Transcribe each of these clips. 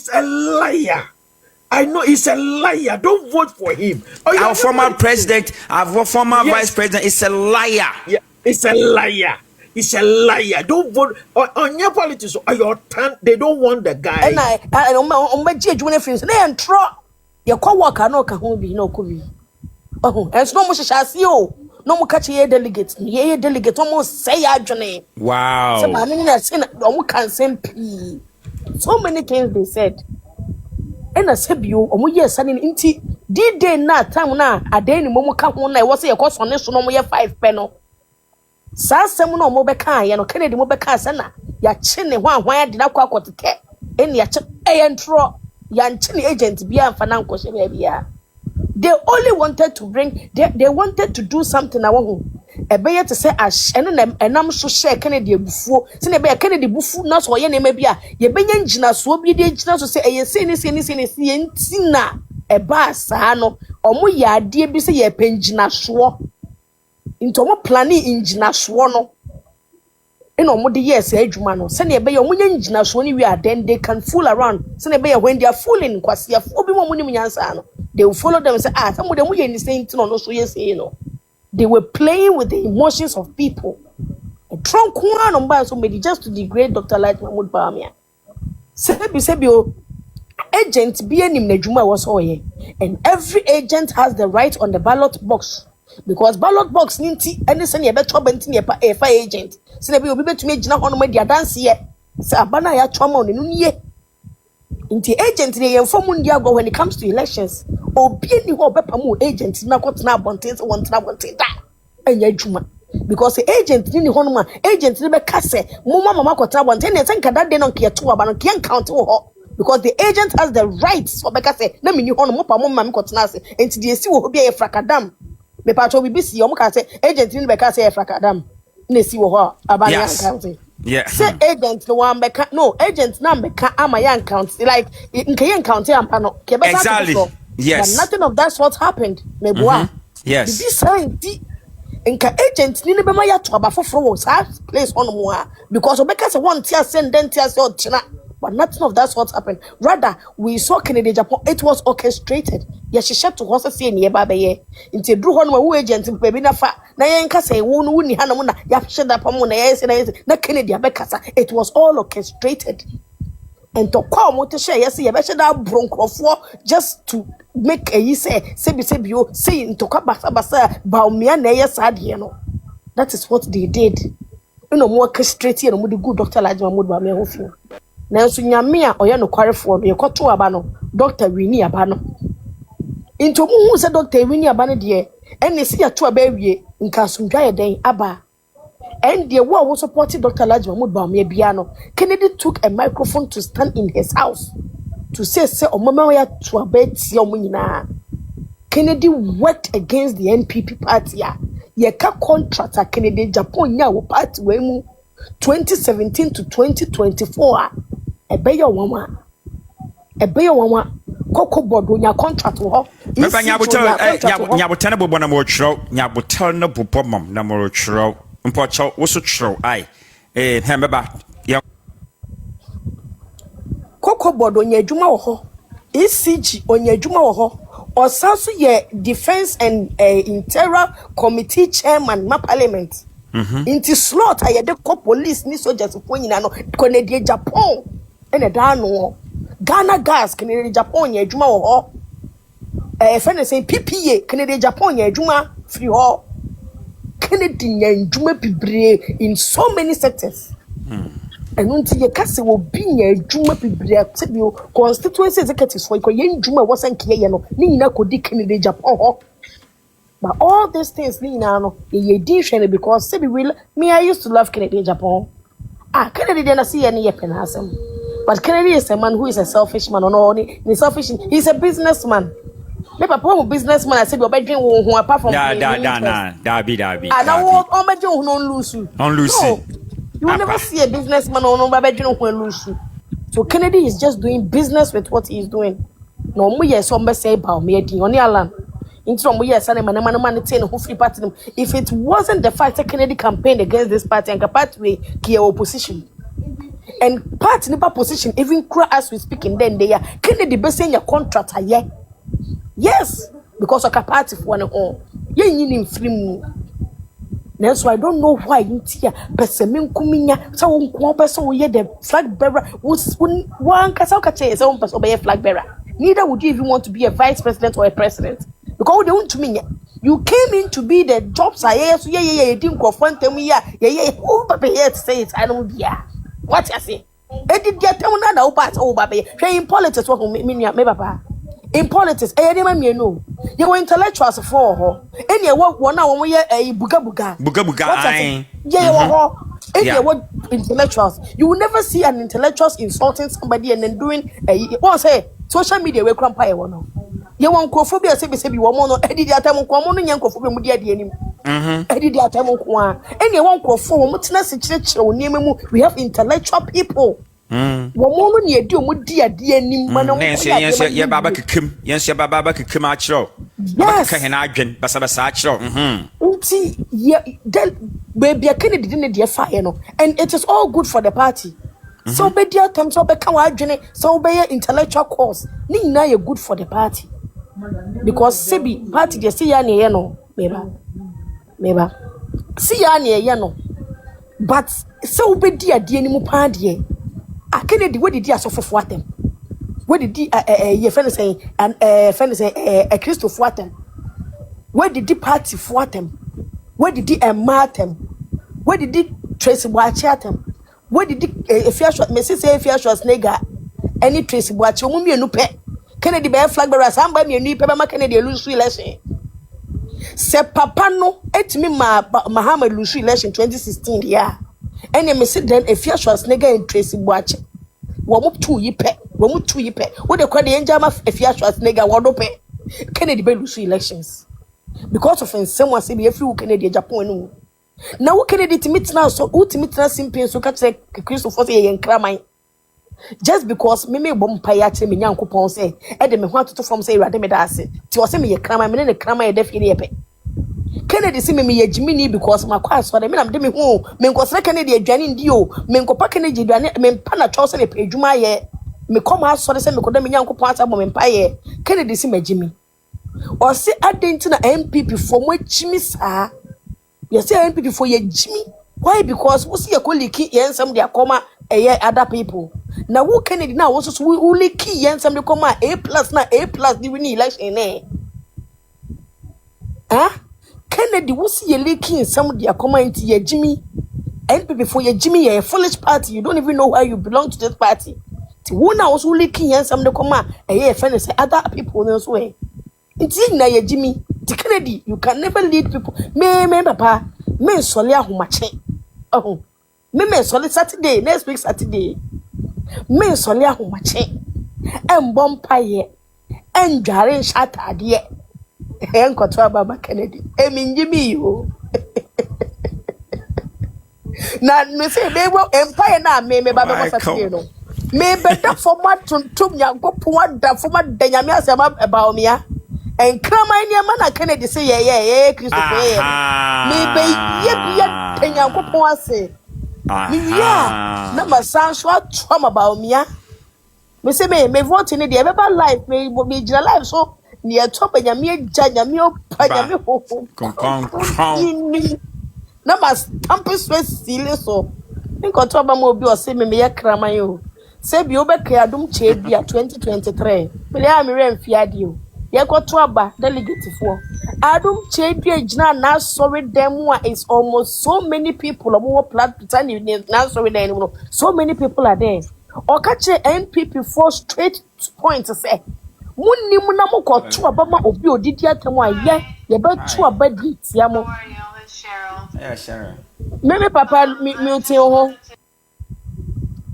a liar. I know he's a liar. Don't vote for him. Our former president, our former vice president is a liar. Yeah, it's a liar. It's a liar. Don't vote on your politics or your turn. They don't want the guy. And I on my judgment friends. They and try your co-worker no can be no could be. Oh, and no more shall see you. No more catch a delegate. Ye delegate almost say your name. Wow. So I mean, I seen no can send P. So many things they said. And I said, you, or more years, and in tea, did they not time now? A day in Momo come on, I was a cost on this no more 5 penno. Sa semuno Mobeka, and Kennedy Mobeka, Sana, ya chinny one, why did I call to care? And ya entro, yan chinny agent be a financial maybe. They only wanted to bring, they wanted to do something. I want a bear to say, as and I'm so share Kennedy before, send a bear Kennedy before, not so ye maybe a ye benyan jinas will be the jinas to say, a sina a bassano, or more ya dear be say a penjina swore into more planning in jinaswono. In almost the years, Edgemano, send a bear when jinas when we are, then they can fool around, send a bear when they are fooling, Quasia, Obi Momuniansano. They will follow them and say, some of them were in the same thing, no, so yes, you know. They were playing with the emotions of people. A trunk one on by somebody just to degrade Dr. Light Mahmoud Bamia. Sebio agent being in Nejuma was all here. And every agent has the right on the ballot box. Because ballot box ninti anything you better bentin a fire agent. Sebio be to make Jina on media dance here. Sabana ya trauma on the year. Inti agent they inform Mundiago when it comes to elections. Or being the whole Bepamu agent na got now bontes one that and Yajuma. Because the agent in the Honma, agent never casse, Mama Makota one ten and that they don't care to about can't count because the agent has the rights for Becase, let me you on Mopa Mamma Cotanasi, and to the sea will be a fracadam. The part will be busy, Omaka agent in Becase a fracadam. Nessie or about county. Yeah. Say agent no one back no agent number am a young county like in Kayan County and Pano. Exactly. Yes. But nothing of that's what happened. Yes. This sign Inka agent ni be maya to aba foforo place on more because Obeka say one tear send then tear say China. But nothing of that's what happened. Rather, we saw Kennedy Japan. It was orchestrated. Yeah, she shut to horse say near Babaye. Into drew on who agent in Pebina fa. Na yanka say wuni hanamuna. Ya shed up on na Kennedy Abekasa. It was all orchestrated. And to come to share, yes, you better that bronco for just to make a say you saying to come back Baumia Naya sad, you know. That is what they did. You know, more orchestrated and with the good Dr. Lajma Mudbame Hofio. Now, so Yamia or Yano quarry for you got to Abano, Dr. Winnie Abano. Into who said Dr. Winnie Abano, dear, and they see a two baby in Casumjaya Day, Abba. And the war was supporting Dr. Lajma Mudbame Biano. Kennedy took a microphone to stand in his house to say, O Mama to a bed, Siomina. Kennedy worked against the NPP party. Yeka contractor Kennedy Japan Yawo party wemu 2017 to 2024. Ebeyo wama Coco board when your contract wo nyabotana bobo na mo chro nyabotana no bobo mom na mo chro mpo chaw wo so chro ai hemeba ya Coco board onye adwuma wo ho ECG onye adwuma wo ho osanso ye defense and interior committee chairman ma parliament inti slot ayede ko police ni soldiers fo nyina no Kennedy Japan ene da no Ghana gas Kennedy Japan ye adwuma wo ho fene say PPA Kennedy Japan ye adwuma free ho Kennedy ye adwuma bibre in so many sectors and until ye kase wo bi ye adwuma bibre atebio constituency executives for ye adwuma wasanke ye no ni nyina kodi Kennedy Japan ho. But all these things ni na no ye different because say we me I used to love Kennedy Japan. Kennedy didn't see any penasem. But Kennedy is a man who is a selfish man or no he's selfish. He's a businessman. Me papa a businessman I said obedrin who apart from Dabi. And now obedrin no lose. On Lucy. No, you will never see a businessman or no obedrin who lose. So Kennedy is just doing business with what he's doing. No mo yes somebody say about me on the land. If it wasn't the fact that Kennedy campaigned against this party and the party key opposition, And part in the position, even as we speak in then they are Kennedy be saying your contract yeah. Yes, because of a party for one home. Yen in free. That's why I don't know why you tear Pessemin Kuminya, so one person will hear the flag bearer was one Kasaka his own person obey a flag bearer. Neither would you even want to be a vice president or a president. Because they want to mean you came in to be the jobs I yes, yeah, didn't confront me, yeah, who baby here to say it, I don't yeah. What I say? It did get them another part, oh baby. In politics, what mean ya, me papa. In politics, I didn't know. You were intellectuals for her. And you work 1 hour when you're a buga. Yeah, and you were intellectuals. You will never see an intellectuals insulting somebody and then doing a what's say social media will cramp by one. You want cophobia, say, you want to edit the atom of common and yankophobia with the enemy. Edit the atom of one. And you won't conform, what's necessary? We have intellectual people. Woman, you do with dear man. Yes, Baba Kim. Yes, Baba Kimacho. Yes, and I can Basabasacho. Yeah, then baby, I can't didn't dear fire, no, and it is all good for the party. So, be dear terms of Becca, so be your intellectual course. Nina, you're good for the party because Sibi party, they see any, no, maybe. See any, no, but so be dear, dear, no party. I can't do what did you suffer for them? What did your friend say? And friend say a Christo for them? Where did the party for them? Where did the Martin? Where did the Tracy watch at them? Where did the fair shot, Mrs. A fair shot nigger? Any Tracy watch your woman, no pet? Kennedy bear flag bearer, somebody new paper, Kennedy lose election. Se papa no, et me Muhammad lose election 2016, yeah. And you may sit then a fair shot nigger and Tracy watch. What 2 ye pet? What 2 ye pet? What the credit angel of a fair shot nigger, what pay? Kennedy be lose elections. Because of someone say a few Canadian Japan. Now Kennedy to meet now, so who to meet now simple so catch a Christopher and Cramine. Just because me bomb payate me young coupon say, Adam want to from say Rademedase, to send me a cram, and a cram a deaf in Kennedy see me a Jimmy because my class for the men I'm doing home, men was Kennedy a Janin Dio, men go pack Kennedy, men pana chosen a page, my me come out so the same because them young coupons are empire. Kennedy see me Jimmy. Or say I didn't know MPP for my Jimmy, sir. You say MPP for your Jimmy. Why? Because we see a colleague and some they are other people. Now who Kennedy now also we only key and some they come A plus now A plus the winning election eh? Kennedy we see a leaky and some they are coming to your Jimmy. MPP for your Jimmy a foolish party. You don't even know why you belong to this party. Who now also leaky and some they come a friend say other people in this way. It's in your Jimmy. The Kennedy, you can never lead people. Me, papa, me solia humache. Oh, me soli Saturday, next week Saturday. Me solia humache. And bompaye. And jarring shot at ye. And control Baba Kennedy. Mean Jimmy, you. Now, me say, they will empire now, me, Baba was a hero. Me better for what to go poor for what Danyamia about me. And come on, man, Kennedy say, yeah, Christopher. Maybe, Penyaco say. Yeah, number sounds what trauma about me. Me say, may vote in the ever life, may be your life so near top and Yamia Jayamio Payamio. Number Tampus West Seal so. Think on top of mobile, say me a cramayo. Say, be over Kadum Chabia 2023. But I am a fiadio. You got to a delegate for. Adam Chabia now sorry them is almost so many people are more platform now sorry anymore. So many people are there. Or catch a NPP for straight point to say. One nimunamo got to a bama of you did yet yeah, you bet to a bed yamo. Yeah, Sharon. Maybe papa me tell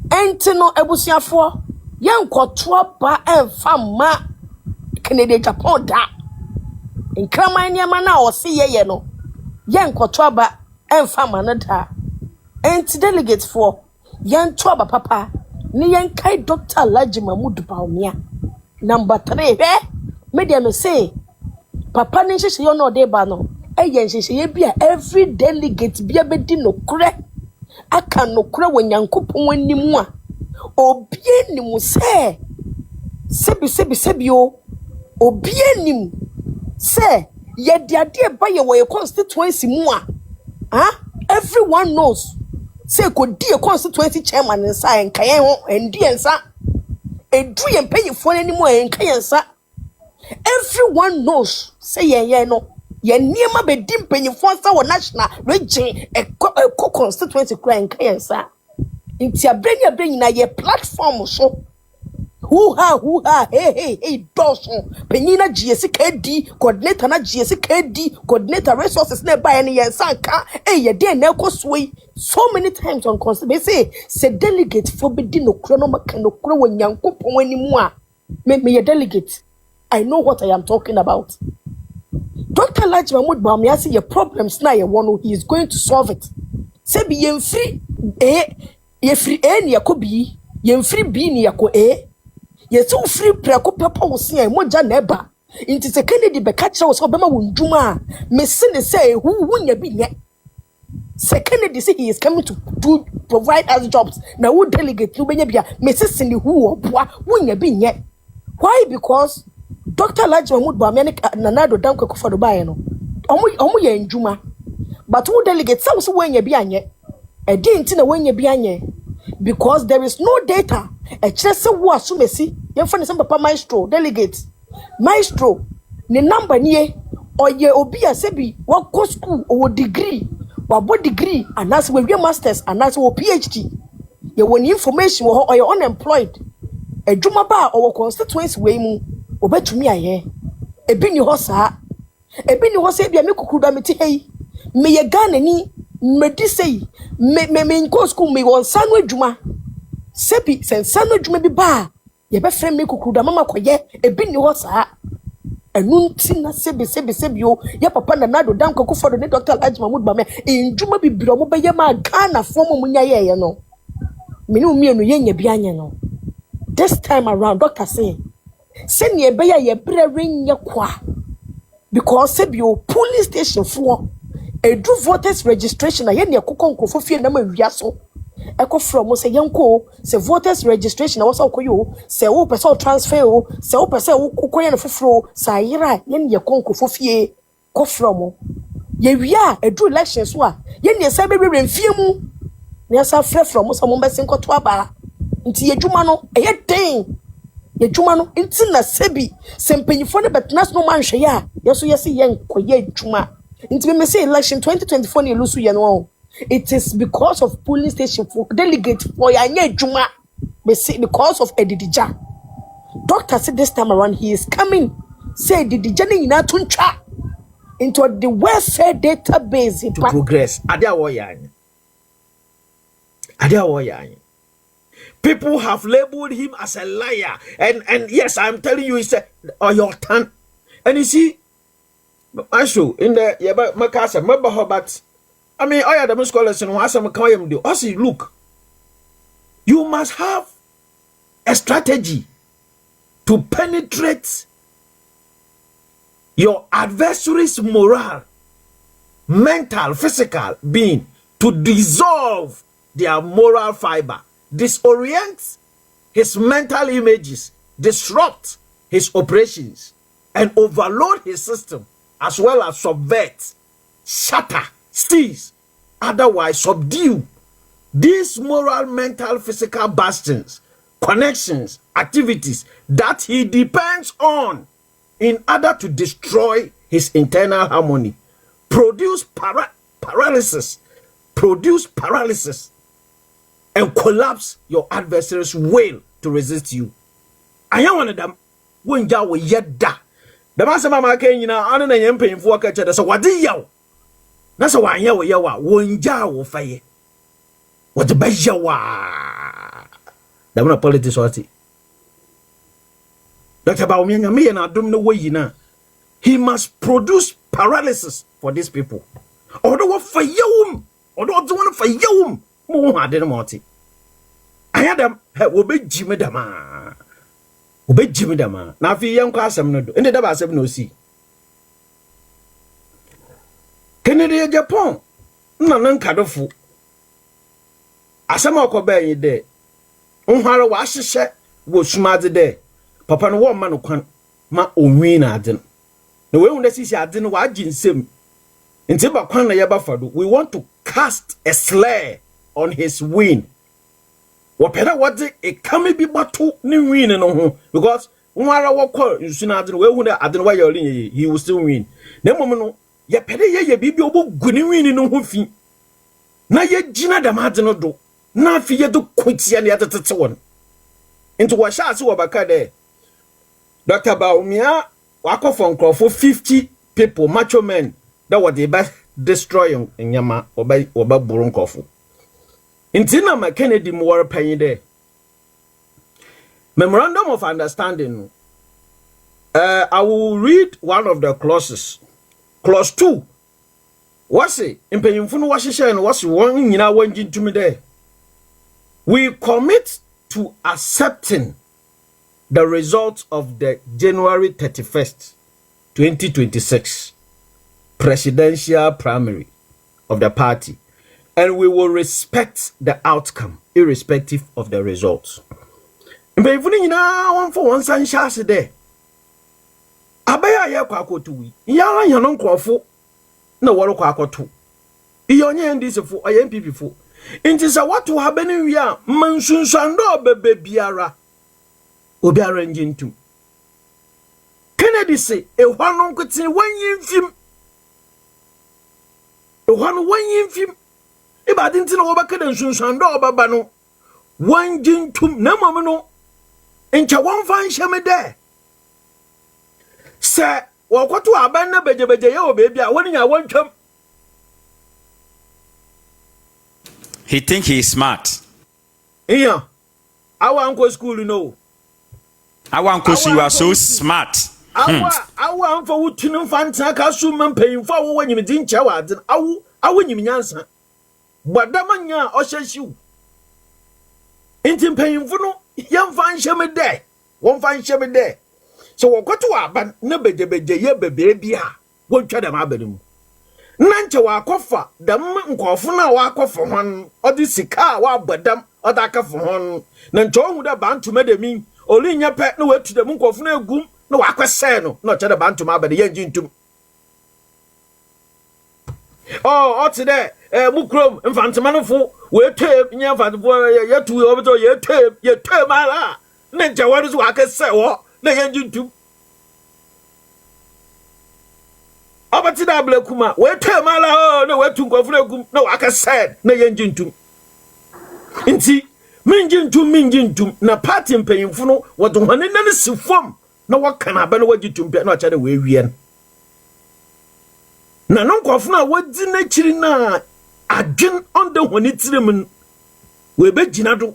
Entino ebusia for young quatua ba and fama Canadian Japan da in Cramania mana or see ye no young quatua ba and fama nada ent delegate for young twaba papa ni young kai Dr. Lajima Mudubaumia number 3 medium say papa nisha yo no de ba no yen she be every delegate be abedi no kure aka no kura wo Nyankopon animu a obie nim se sebi o obie nim se ye de ade ba ye wo constituency mu a everyone knows say ko die constituency chairman nsa enka yen ho endi ensa edu ye mpanyifo animu enka yensa everyone knows say ye no ye niema be di mpanyifo nsa wo national region eko constituency kura enka yensa inti abreni na ye platform so who ha hey doso penina GSC KD coordinator na GSC KD coordinator resources na buy any yansanka ye dey na ekosoi so many times on consider say delegate for be di no kro no maka no kro wo Nyankopon animu a me ye delegate I know what I am talking about. Dr. Laj Mahmoud Bawumia say your problems na ye one he is going to solve it. Say be yemfri ni yakobi yemfri bi ni yako yesu free preko papa wo se moja na eba inti se Kennedy be ka kire wo so bema wo ndwuma me se ne say hu nya bi nye se Kennedy say he is coming to provide us jobs na wo delegate no benya bia me se ne hu oboa wo nya bi nye why because Dr. Laj Mahmoud Bawumia na nado dan kwekofo do bae no omo ye ndwuma but wo delegate say wo nya bi anye e dey inti na wo nya bi anye because there is no data a chese wo asumesi yemfa ne papa maestro delegate maestro ne number nie oye obi asebi wo go school o degree wa bo degree anas we masters anas wo PhD ye woni information wo oye unemployed adwuma ba o constituency we mu obetumi aye ebi ni ho saa ebi ni ho se bia me kukuda meti hei me ye Ghana ni medi sei me nko school me won sanu adwuma sebi sensanu adwuma bi ba ye be frame me kukuda mama koye ebi ni ho saa enu nti na sebi o ye papa na nado dan kokofo do ne Dr. Laj Mahmoud Bawumia ndwuma bibiro mo be ye ma Ghana fo mo munya ye no me ni umienu ye nya bi anya no this time around doctor say ne be ye bre renye kwa because sebi o police station for edu voters registration aye ne kokon krofo fie na ma wia so eko from say yenko say voters registration na wo koyo say wo person transfer o say wo person wo koye na foforo say yira ye ne konkrofo fie ko from ye wia edu election so a ye ne say be mfie mu ne say frɛ from so mo be senkoto aba nti yedwuma no eye den yedwuma no nti na sebi sempanyifo ne betnas no manhwe ya yeso yesi yenkoye edwuma nti me say election 2024 ne lusu ye no it is because of polling station for delegate for yanya edwuma me say because of edidija doctor said this time around he is coming say edidija ne nyina tuntwa into the welfare database to progress ade awo yan people have labeled him as a liar and yes I'm telling you it's your turn and you see I show in the makasa but I mean all the scholars and wasam kawam do also look you must have a strategy to penetrate your adversary's moral, mental, physical being, to dissolve their moral fiber, disorient his mental images, disrupt his operations, and overload his system, as well as subvert, shatter, seize, otherwise subdue these moral, mental, physical bastions, connections, activities that he depends on in order to destroy his internal harmony, produce paralysis, and collapse your adversary's will to resist you. I am one of them. When you will yet da. The master mama came in our honor and paying for catcher. That's what did you? That's why you when you will fire. What the best you are. The one politics was it. Dr. Bawumia, me and I don't know where you know. He must produce paralysis for these people. Although for you, although I want for you, more I didn't want it. I had them, will be Jimmy Dama. Will be Jimmy Dama. Now, if you young class, I'm not, and the Daba 7 no see. Kennedy Japan, no, none cadofu. asema okoba yi de nhware wa hyehye wo sumade de papa no wo ma no kwan ma onwi na ade no we hu na sisi ade no wa ginsem nti ba kwan na ye ba fado we want to cast a slur on his win wopeda wode e kame bi bato ni win no ho because nwara wokọ nsuna ade no we hu na ade no wa ye he will still win na mom no ye pede ye bibi obogu ni win no ho fi na ye gina da ade no do na fi ye do kwatia ne atetete won into wa sha ase wo baka de Dr. Baumia wakofo nkrofo 50 people macho men that what they ba destroy nyama oba buru nkrofo intina ma Kennedy mo wor panyi de Memorandum of Understanding I will read one of the clauses. Clause 2 what's it impanyimfu no wahye no what's one nyina wanjintumi de we commit to accepting the result of the January 31st 2026 presidential primary of the party, and we will respect the outcome irrespective of the results. Mbefuni nyina won for one san chance there. Abaya ye kwa akotu ya anya no nkrofo na woro kwa akoto. Iyonye ndisefo oye MPP fo. Inti sa watu habeni wi a mansunsuando bebe biara. Obiara njintu. Kennedy say ehwanu nkotin wanyimfim. Ehwanu wanyimfim. Ibadi ntina wo baka da nsunsuando obaba no. Wanjintum na mom no. Encha wonfa nhyeme de. Se wokoto aban na bejebeje ye obebi a woni nya wontwam. He think he is smart. Yeah. Our uncle school no. Our uncle, you are so smart. Our uncle would tune fanta casum paying for when you didn't chawad and I win you answer. But Damanya ushers you. Intim paying for no young fine shame day. One fine shame day. So what got to happen? No baby, won't try them abenum. Nancha wa kofa, the nkofuna wa kofa hon, or the sika wa badam, or that for hon. Nancho would have bound to make me. Oli nya pet no way to the nkofuna egum no akwese no no che the bantu ma be the yenjintum. Oh today mukrom mfantemanofo we tem nya mfantemanofo ye tu obeto ye tem ala na nja wadu so akese wo na yenjintum. Obati da blekuma we tem ala no we tu nkofuna egum no akese na yenjintum. Inti minjintum na party mpanyimfu no wodo hwane na sifom na wakana aba na wagitum na acha de we wien na nonkofo na wadi na chiri na adwen onde hwane tirem we be gina do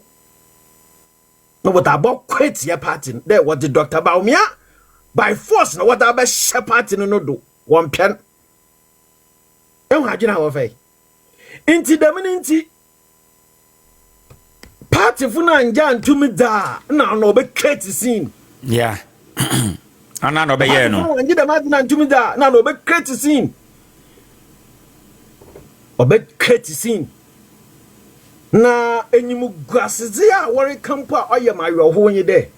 na wota abo quit ya party there what the Dr. Baumia by force na wota aba she party no do won pen en hagina wo fai inti daminti party funa nja ntumi da na no be create scene yeah ana no be ye no nji da madina ntumi da na no be create scene obe create scene na enyimu gwaseze a wori kampo a oye mayo ho nyi de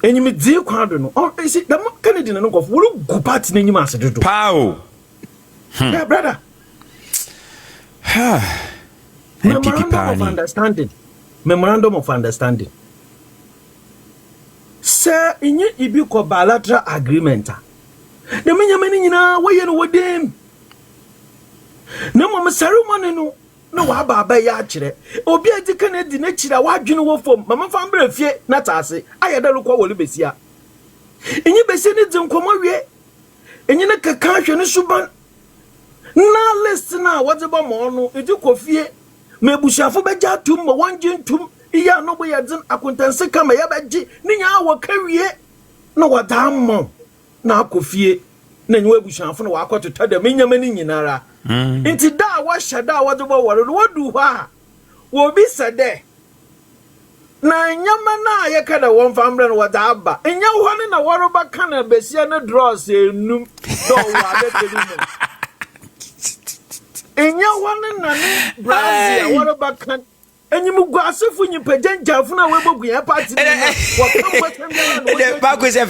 enyimi di kwado no oh isi da Kennedy no go wuru gu party na enyim ase dodo pow yeah brother Memorandum of Understanding. Sir, inye ibi ko bilateral agreement. The menyamani nyina waye no wodem. Na mama ceremony no na wa baba ya kire. Obi adi Kennedy na kira wa dwene wo fom. Mama fa mbra fie na taase. Ayeda lo kwa wole besia. Inye besia ni dzenkomo wie. Enye na kaka hwe ne suban. Na listen na whatever mo no edi kofie. Mebushafo beja tum mo wanjintum iya no bo yedin akontanse kama ya beji ninya wo kawie na wadammo na akofie na nyi webushafo na wakototo da menyamani nyinara nti da wa shada wode bo woro no wadu ha wo bi sede na nyama na ye kada won famre no wadaba enya ho ne na woro ba kana besia ne draws enum do wa be tedi Enya one na Brazil what about can enyim guasefo nyipagyanjafo na webogu ya party na wakam The back is a